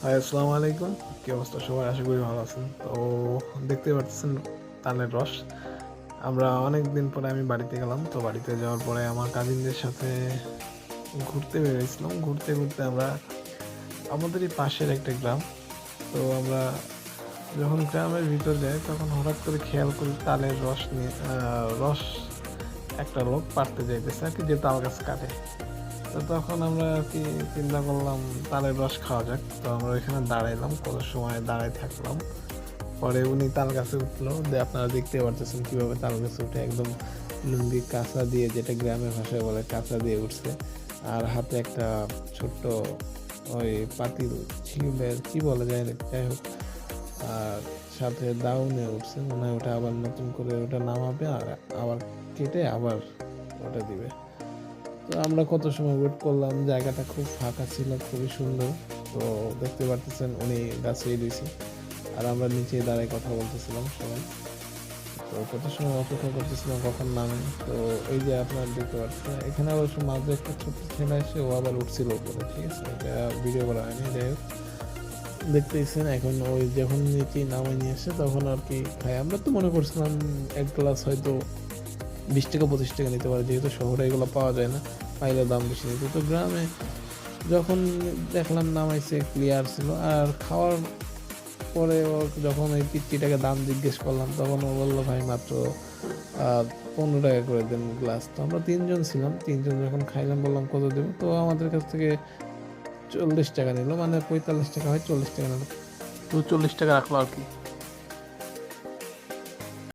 High, আসসালামু আলাইকুম। কি অবস্থা সবার? আশা করি ভালো আছেন। তো দেখতে পাচ্ছেন তালের রস। আমরা অনেক দিন পরে আমি বাড়িতে গেলাম। তো বাড়িতে যাওয়ার পরে আমার কাজিনদের সাথে ঘুরতে বেরিয়েছিলাম। ঘুরতে ঘুরতে আমরা আমাদেরই পাশের একটা গ্রাম। তো আমরা যখন গ্রামের ভিতর যাই তখন হঠাৎ করে খেয়াল করি তালের রস নিয়ে রস একটা লোক পাড়তে যাইতেছে আর কি, যে তাল গাছ কাটে। তো তখন আমরা আর কি চিন্তা করলাম তালের রস খাওয়া যাক। তো আমরা ওইখানে দাঁড়াইলাম, কত সময় দাঁড়ায় থাকলাম। পরে উনি তাল গাছে উঠলো, আপনারা দেখতে পারতেছেন কিভাবে তাল গাছে উঠে একদম লুঙ্গি কাঁচা দিয়ে, যেটা গ্রামের ভাষায় বলে কাঁচা দিয়ে উঠছে। আর হাতে একটা ছোট্ট ওই পাতিল ছিলের কি বলা যায় না, যাই হোক। আর সাথে দাও নিয়ে উঠছে, মনে হয় ওটা আবার নতুন করে ওটা নামাবে আর আবার কেটে আবার ওটা দিবে। তো আমরা কত সময় ওয়েট করলাম, জায়গাটা খুব ফাঁকা ছিল, খুবই সুন্দর। তো দেখতে পারতেছেন উনি গাছেই রয়েছে আর আমরা নিচে দাঁড়ায় কথা বলতেছিলাম সবাই। তো কত সময় অপেক্ষা করতেছিলাম কখন নামে। তো এই যে আপনার দেখতে পাচ্ছেন এখানে অবশ্য মাঝে একটা ছোট্ট ছেলে এসে ও আবার উঠছিল উপরে, ঠিক আছে, এটা ভিডিও করা হয়নি। যাই হোক, দেখতেইছেন এখন ওই যখন নিচে নামাই নিয়ে আসে তখন আর কি খাই। আমরা তো মনে করছিলাম এক গ্লাস হয়তো 20 টাকা 25 টাকা নিতে পারে, যেহেতু শহরে এগুলো পাওয়া যায় না, পাইলে দাম বেশি নিত। তো গ্রামে যখন দেখলাম নামাইছে ক্লিয়ার ছিল। আর খাওয়ার পরে ও যখন ওই 50 টাকা দাম জিজ্ঞেস করলাম তখন ও বললো ভাই মাত্র 15 টাকা করে দেন গ্লাস। তো আমরা তিনজন ছিলাম, তিনজন যখন খাইলাম বললাম কত দেবো, তো আমাদের কাছ থেকে 40 টাকা নিল, মানে 45 টাকা হয় 40 টাকা নিল। তো 40 টাকা রাখলো আর কি।